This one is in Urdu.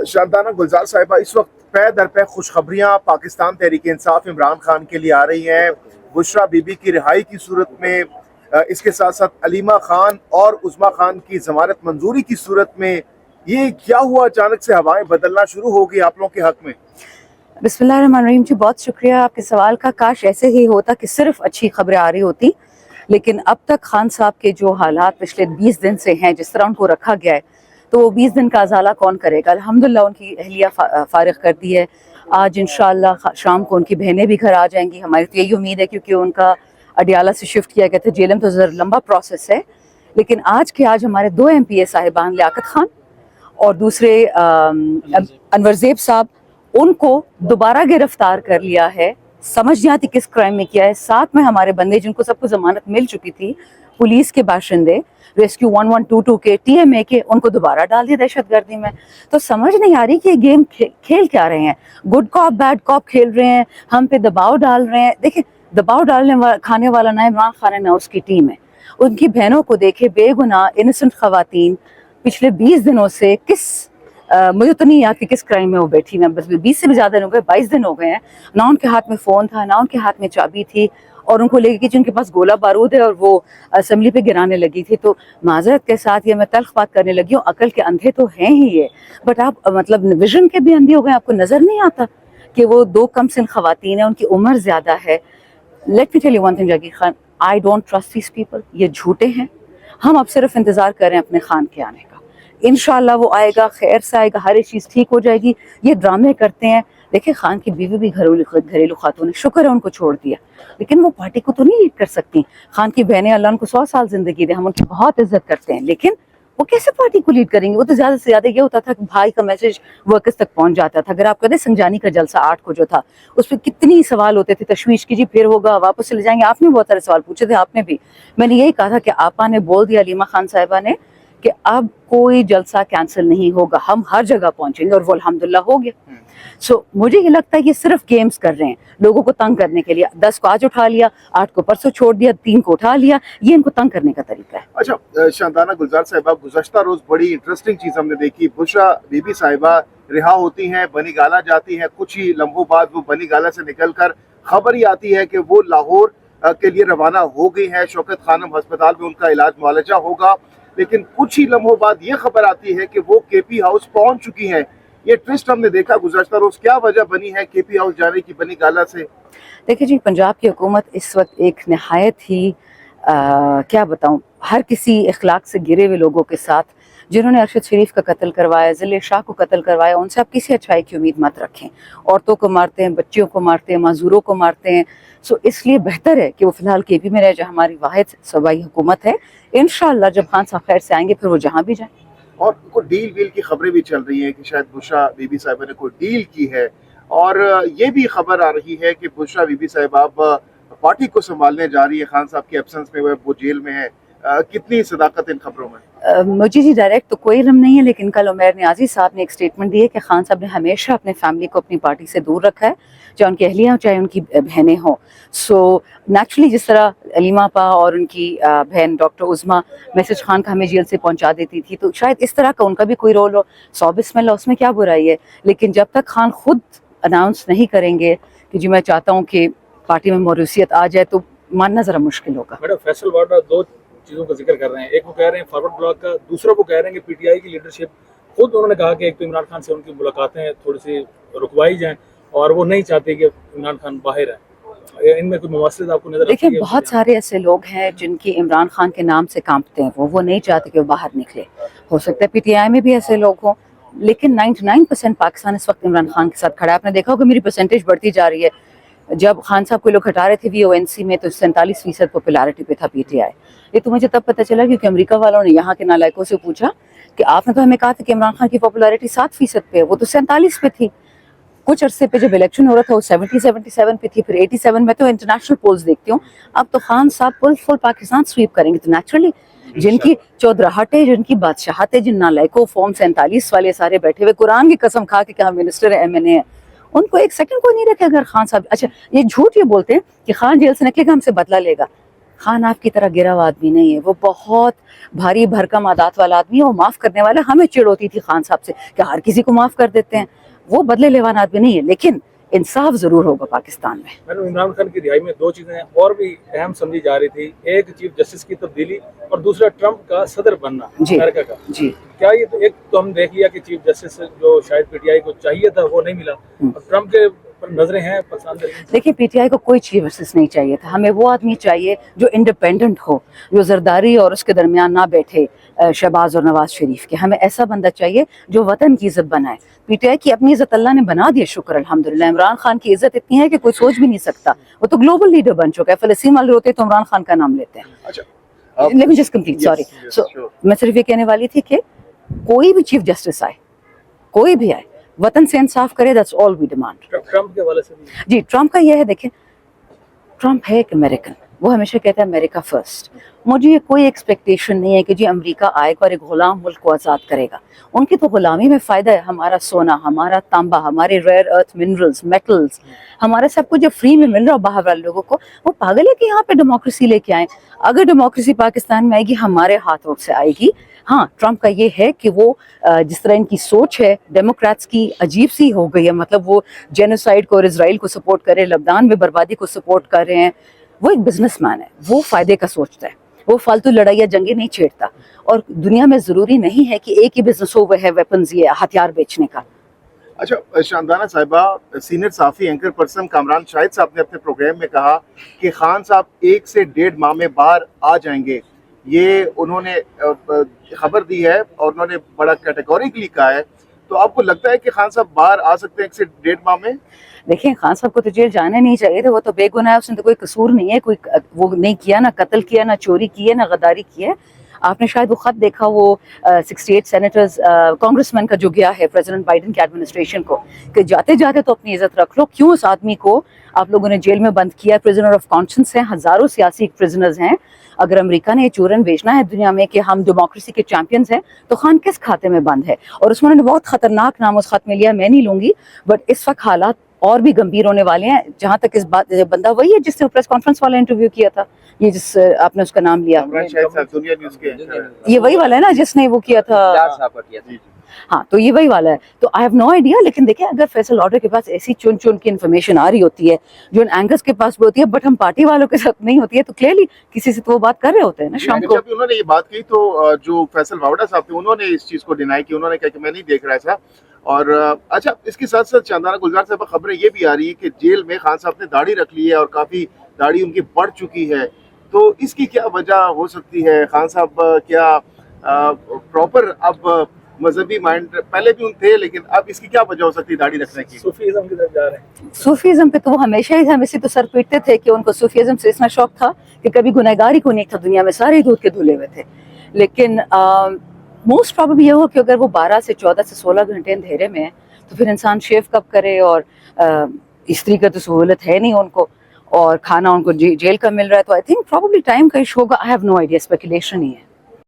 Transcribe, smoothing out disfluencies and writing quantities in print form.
شاندانہ گلزار صاحبہ، اس وقت پے در پے خوشخبریاں پاکستان تحریک انصاف عمران خان کے لیے آ رہی ہیں۔ بشرا بی بی کی رہائی کی صورت میں، اس کے ساتھ ساتھ علیمہ خان اور عظمیٰ خان کی ضمانت منظوری کی صورت میں، یہ کیا ہوا اچانک سے ہوائیں بدلنا شروع ہو گئی آپ لوگوں کے حق میں؟ بسم اللہ الرحمن الرحیم جی، بہت شکریہ آپ کے سوال کا۔ کاش ایسے ہی ہوتا کہ صرف اچھی خبریں آ رہی ہوتی، لیکن اب تک خان صاحب کے جو حالات پچھلے 20 دن سے ہیں، جس طرح ان کو رکھا گیا ہے، تو وہ 20 دن کا ازالہ کون کرے گا؟ الحمدللہ ان کی اہلیہ فارغ کر دی ہے۔ آج انشاءاللہ شام کو ان کی بہنیں بھی گھر آ جائیں گی، ہماری تو یہی امید ہے، کیونکہ ان کا اڈیالہ سے شفٹ کیا گیا تھا۔ جیلم تو ذرا لمبا پروسیس ہے، لیکن آج ہمارے 2 MP صاحبان، لیاقت خان اور دوسرے انور زیب صاحب، ان کو دوبارہ گرفتار کر لیا ہے۔ سمجھ نہیں آتی کس کرائم میں کیا ہے۔ ساتھ میں ہمارے بندے جن کو سب کو ضمانت مل چکی تھی، پولیس کے باشندے، ریسکیو 1122 کے، TMA کے، ان کو دوبارہ ڈال دیا دہشت گردی میں۔ تو سمجھ نہیں آ رہی کہ یہ گیم کھیل کیا رہے ہیں۔ گڈ کاپ بیڈ کاپ کھیل رہے ہیں، ہم پہ دباؤ ڈال رہے ہیں۔ دیکھیں، دباؤ کھانے والا نہ عمران خان ہے، نہ اس کی ٹیم ہے۔ ان کی بہنوں کو دیکھے، بے گناہ انسنٹ خواتین پچھلے 20 دنوں سے مجھے تو نہیں یاد کہ کس کرائم میں وہ بیٹھی ہیں، بس 20 سے بھی زیادہ دن ہو گئے، 22 دن ہو گئے ہیں۔ نہ ان کے ہاتھ میں فون تھا، نہ ان کے ہاتھ میں چابی تھی، اور ان کو لے کے جن کے پاس گولہ بارود ہے اور وہ اسمبلی پہ گرانے لگی تھی۔ تو معذرت کے ساتھ یہ میں تلخ بات کرنے لگی ہوں، عقل کے اندھے تو ہیں ہی یہ، بٹ آپ مطلب ویژن کے بھی اندھے ہو گئے، آپ کو نظر نہیں آتا کہ وہ 2 کم سن خواتین ہیں، ان کی عمر زیادہ ہے۔ Let me tell you one thing Jagir Khan, I don't trust these people, یہ جھوٹے ہیں۔ ہم اب صرف انتظار کر رہے ہیں اپنے خان کے آنے کا۔ انشاءاللہ وہ آئے گا، خیر سے آئے گا، ہر ایک چیز ٹھیک ہو جائے گی۔ یہ ڈرامے کرتے ہیں۔ دیکھیں، خان کی بیوی بھی گھریلو خاتون ہے، شکر ہے ان کو چھوڑ دیا، لیکن وہ پارٹی کو تو نہیں لیڈ کر سکتی۔ خان کی بہنیں، اللہ ان کو 100 سال زندگی دے، ہم ان کی بہت عزت کرتے ہیں، لیکن وہ کیسے پارٹی کو لیڈ کریں گے؟ وہ تو زیادہ سے زیادہ یہ ہوتا تھا کہ بھائی کا میسج ورکرز تک پہنچ جاتا تھا۔ اگر آپ کہتے سنجانی کا جلسہ 8 کو جو تھا، اس پہ کتنی سوال ہوتے تھے تشویش کی، جی پھر ہوگا، واپس چلے جائیں گے۔ آپ نے بہت سارے سوال پوچھے تھے، آپ نے بھی۔ میں نے یہی کہا تھا کہ آپا نے بول دیا، علیمہ خان صاحبہ نے، کہ اب کوئی جلسہ کینسل نہیں ہوگا، ہم ہر جگہ پہنچیں گے، اور وہ الحمدللہ ہو گیا۔ مجھے یہ لگتا ہے یہ صرف گیمز کر رہے ہیں لوگوں کو تنگ کرنے کے لیے۔ 10 کو آج اٹھا لیا، 8 کو پرسوں چھوڑ دیا، 3 کو اٹھا لیا، یہ ان کو تنگ کرنے کا طریقہ ہے۔ اچھا شاندانہ گلزار صاحبہ، گزشتہ روز بڑی انٹرسٹنگ چیز ہم نے دیکھی۔ بشرا بی بی صاحبہ رہا ہوتی ہیں، بنی گالہ جاتی ہیں، کچھ ہی لمحوں بعد وہ بنی گالہ سے نکل کر خبر ہی آتی ہے کہ وہ لاہور کے لیے روانہ ہو گئی ہیں۔ شوکت خانم ہسپتال میں ان کا علاج معالجہ ہوگا، لیکن کچھ ہی لمحوں بعد یہ خبر آتی ہے کہ وہ KP ہاؤس پہنچ چکی ہیں۔ یہ ٹوسٹ ہم نے دیکھا گزشتہ روز، کیا وجہ بنی ہے KP ہاؤس جانے کی بنی گالہ سے؟ دیکھیں جی، پنجاب کی حکومت اس وقت ایک نہایت ہی کیا بتاؤں، ہر کسی اخلاق سے گرے ہوئے لوگوں کے ساتھ، جنہوں نے ارشد شریف کا قتل کروایا، ذل شاہ کو قتل کروایا، ان سے آپ کسی اچھائی کی امید مت رکھیں۔ عورتوں کو مارتے ہیں، بچیوں کو مارتے ہیں، معذوروں کو مارتے ہیں۔ اس لیے بہتر ہے کہ وہ فی الحال KP میں رہے، جہاں ہماری واحد صوبائی حکومت ہے۔ انشاءاللہ جب خان صاحب خیر سے آئیں گے، پھر وہ جہاں بھی جائیں۔ اور کوئی ڈیل ویل کی خبریں بھی چل رہی ہیں کہ شاید بشرا بی بی صاحبہ نے کوئی ڈیل کی ہے، اور یہ بھی خبر آ رہی ہے کہ بشرا بی بی صاحبہ اب پارٹی کو سنبھالنے جا رہی ہے، خان صاحب کے ایبسنس میں وہ جیل میں ہے۔ کتنی صداقت ان خبروں میں؟ مجھے جی ڈائریکٹ تو کوئی علم نہیں ہے، لیکن کل عمیر نیازی صاحب نے ایک سٹیٹمنٹ دی ہے کہ خان صاحب نے ہمیشہ اپنے فیملی کو اپنی پارٹی سے دور رکھا ہے، چاہے ان کی اہلیہ ہوں، چاہے ان کی بہنیں ہوں۔ نیچرلی جس طرح علیمہ پا اور ان کی بہن ڈاکٹر عظمیٰ میسج خان کا ہمیں جیل سے پہنچا دیتی تھی، تو شاید اس طرح کا ان کا بھی کوئی رول ہو۔ 100 بسم اللہ، اس میں کیا برائی ہے؟ لیکن جب تک خان خود اناؤنس نہیں کریں گے کہ جی میں چاہتا ہوں کہ پارٹی میں موروثیت آ جائے، تو ماننا ذرا مشکل ہوگا۔ میڈم، فیصل وارڈا 2 چیزوں کا ذکر کر رہے ہیں، ایک وہ کہہ رہے ہیں فارورڈ بلاک کا، دوسرا وہ کہہ رہے ہیں کہ PTI کی لیڈرشپ، خود انہوں نے کہا کہ ایک تو عمران خان سے ان کی ملاقاتیں تھوڑی سی رکوائی جائیں، اور وہ نہیں چاہتے کہ عمران خان باہر ہے۔ ان میں کوئی مواصلات آپ کو نظر آتی ہے؟ دیکھیں، بہت سارے ایسے لوگ ہیں جن کی عمران خان کے نام سے کانپتے ہیں، وہ نہیں چاہتے کہ وہ باہر نکلے۔ ہو سکتا ہے PTI میں بھی ایسے لوگ ہوں، لیکن 99% پاکستان اس وقت عمران خان کے ساتھ کھڑا ہے۔ آپ نے دیکھا ہوگا میری پرسنٹیج بڑھتی جا رہی ہے۔ جب خان صاحب کو لوگ ہٹا رہے تھے VONC میں، تو 47% پاپولیرٹی پہ تھا PTI۔ یہ تو مجھے تب پتہ چلا کیونکہ امریکہ والوں نے یہاں کے نالائقوں سے پوچھا کہ آپ نے تو ہمیں کہا تھا کہ عمران خان کی پاپولیرٹی 7% پہ ہے، وہ تو 47 پہ تھی۔ کچھ عرصے پہ جب الیکشن ہو رہا تھا وہ 77 پہ تھی، پھر 87۔ میں تو انٹرنیشنل پولز دیکھتی ہوں، اب تو خان صاحب فل پاکستان سویپ کریں گے۔ تو نیچرلی جن کی چودراہٹ ہے، جن کی بادشاہت ہے، جن نالائقوں فارم 47 والے سارے بیٹھے ہوئے قرآن کی قسم کھا کے کہ ہم منسٹر ہیں، MNA ہیں، ان کو ایک سیکنڈ کوئی نہیں رکھے۔ اگر خان صاحب، اچھا یہ جھوٹ یہ بولتے ہیں کہ خان جیل سے نکلے گا ہم سے بدلہ لے گا، خان آپ کی طرح گرا ہوا آدمی نہیں ہے, وہ بہت بھاری بھرکم عادات والا آدمی ہے, وہ معاف کرنے والا. ہمیں چڑ ہوتی تھی خان صاحب سے کہ ہر کسی کو معاف کر دیتے ہیں, وہ بدلے لیوان آدمی نہیں ہے, لیکن انصاف ضرور ہوگا پاکستان میں. میڈم عمران خان کی رہائی میں دو چیزیں اور بھی اہم سمجھی جا رہی تھی, ایک چیف جسٹس کی تبدیلی اور دوسرا ٹرمپ کا صدر بننا امریکہ کا. جی کیا یہ تو ایک تو ہم دیکھ لیا کہ چیف جسٹس جو شاید پی ٹی آئی کو چاہیے تھا وہ نہیں ملا, اور ٹرمپ کے پر نظریں ہیں پاکستان میں. دیکھیں پی ٹی آئی کو کوئی چیف جسٹس نہیں چاہیے تھا, ہمیں وہ آدمی چاہیے جو انڈیپینڈنٹ ہو, جو زرداری اور اس کے درمیان نہ بیٹھے شہباز اور نواز شریف کے. ہمیں ایسا بندہ چاہیے جو وطن کی عزت بنائے. پی ٹی آئی کی اپنی عزت اللہ نے بنا دی, شکر الحمدللہ. عمران خان کی عزت اتنی ہے کہ کوئی سوچ بھی نہیں سکتا, وہ تو گلوبل لیڈر بن چکا ہے. فلسطین والے ہوتے تو عمران خان کا نام لیتے ہیں. Let me just complete, sorry. So, میں صرف یہ کہنے والی تھی کہ کوئی بھی چیف جسٹس آئے, کوئی بھی آئے, وطن سے انصاف کرے, that's all we demand. Trump کے حوالے سے بھی جی ٹرمپ کا یہ ہے, دیکھیں ٹرمپ ہے ایک امریکن, وہ ہمیشہ کہتا ہے امریکا فرسٹ. مجھے کوئی ایکسپیکٹیشن نہیں ہے کہ جی امریکہ آئے گا اور ایک غلام ملک کو آزاد کرے گا. ان کی تو غلامی میں فائدہ ہے. ہمارا سونا, ہمارا تانبا, ہمارے ریئر ارتھ منرلز, میٹلز, ہمارا سب کچھ جب فری میں مل رہا ہو باہر والے لوگوں کو, وہ پاگل ہے کہ یہاں پہ ڈیموکریسی لے کے آئیں. اگر ڈیموکریسی پاکستان میں آئے گی ہمارے ہاتھوں سے آئے گی. ہاں ٹرمپ کا یہ ہے کہ وہ جس طرح ان کی سوچ ہے ڈیموکریٹس کی عجیب سی ہو گئی ہے, مطلب وہ جینوسائیڈ کو اور اسرائیل کو سپورٹ کر رہے ہیں, لبنان میں بربادی کو سپورٹ کر رہے ہیں. وہ ایک بزنس مین ہے, وہ فائدے کا سوچتا ہے, وہ فالتو لڑائی یا جنگیں نہیں چھیڑتا. اور دنیا میں ضروری نہیں ہے کہ ایک ہی بزنس ہو, وہ ہے ویپنز, یہ ہتھیار بیچنے کا. اچھا شاندانہ صاحبہ, سینئر صحافی اینکر پرسن کامران شاہد صاحب نے اپنے پروگرام میں کہا کہ خان صاحب 1 سے 1.5 ماہ میں باہر آ جائیں گے. یہ انہوں نے خبر دی ہے اور انہوں نے بڑا کیٹیگوریکلی کہا ہے. تو آپ کو لگتا ہے کہ خان صاحب باہر آ سکتے ہیں 1 سے 1.5 ماہ میں؟ دیکھیں خان صاحب کو تو جیل جانے نہیں چاہیے تھے, وہ تو بے گناہ ہے, اس نے تو کوئی قصور نہیں ہے, کوئی وہ نہیں کیا, نہ قتل کیا, نہ چوری کی ہے, نہ غداری کی ہے. آپ نے شاید وہ خط دیکھا, وہ 68 سینیٹرز کانگریس مین کا جو گیا ہے پریزیڈنٹ بائیڈن کی ایڈمنسٹریشن کو, کہ جاتے جاتے تو اپنی عزت رکھ لو. کیوں اس آدمی کو آپ لوگوں نے جیل میں بند کیا؟ پریزنر آف کانشنس ہیں, ہزاروں سیاسی پریزنرز ہیں. اگر امریکہ نے یہ چورن بھیجنا ہے دنیا میں کہ ہم ڈیموکریسی کے چیمپئنز ہیں, تو خان کس کھاتے میں بند ہے؟ اور عثمان نے بہت خطرناک نام اس خط میں لیا, میں نہیں لوں گی, بٹ اس وقت حالات اور بھی گمبھیر ہونے والے ہیں. جہاں تک اس بات, بندہ وہی ہے جس نے پریس کانفرنس والا انٹرویو کیا تھا, یہ جس آپ نے اس کا نام لیا, کامران شاہد صاحب دنیا نیوز کے, یہ وہی والا ہے نا جس نے وہ کیا تھا. ہاں تو یہ وہی والا ہے. تو آئی ہیو نو آئیڈیا. لیکن دیکھیں اگر فیصل آرڈر کے پاس ایسی چن چن کی انفارمیشن آ رہی ہوتی ہے جو ان اینکرز کے پاس بھی ہوتی ہے, بٹ ہم پارٹی والوں کے ساتھ نہیں ہوتی ہے, تو کلیئرلی کسی سے تو وہ بات کر رہے ہوتے ہیں نا شام کو. جب انہوں نے یہ بات کہی تو جو فیصل واوڈا صاحب تھے انہوں نے اس چیز کو ڈینائی کی, انہوں نے کہا کہ میں نہیں دیکھ رہا تھا. اور اچھا اس کے ساتھ ساتھ شاندانہ گلزار صاحب خبریں یہ بھی آ رہی ہے کہ جیل میں خان صاحب نے داڑھی رکھ لی ہے اور کافی داڑھی ان کی بڑھ چکی ہے. تو اس کی کیا وجہ ہو سکتی ہے؟ خان صاحب کیا پراپر اب مذہبی مائنڈ پہلے بھی ان تھے, لیکن اب اس کی کیا وجہ ہو سکتی ہے داڑھی رکھنے کی؟ صوفیزم کی طرف جا رہے ہیں. صوفیزم پہ تو وہ ہمیشہ ہی ہم اسی تو سر پیٹتے تھے کہ ان کو صوفیزم سے اتنا شوق تھا کہ کبھی گنہگار ہی کوئی نہیں تھا دنیا میں, سارے دودھ کے دھلے ہوئے تھے. لیکن موسٹ پرابیبلی یہ ہو کہ اگر وہ 12 سے 14 سے 16 گھنٹے اندھیرے میں ہیں تو پھر انسان شیو کب کرے, اور استری کا تو سہولت ہے نہیں ان کو, اور کھانا ان کو جیل کا مل رہا ہے. تو آئی تھنک پرابیبلی ٹائم کا ایشو ہوگا. I have no idea, speculation ہی ہے.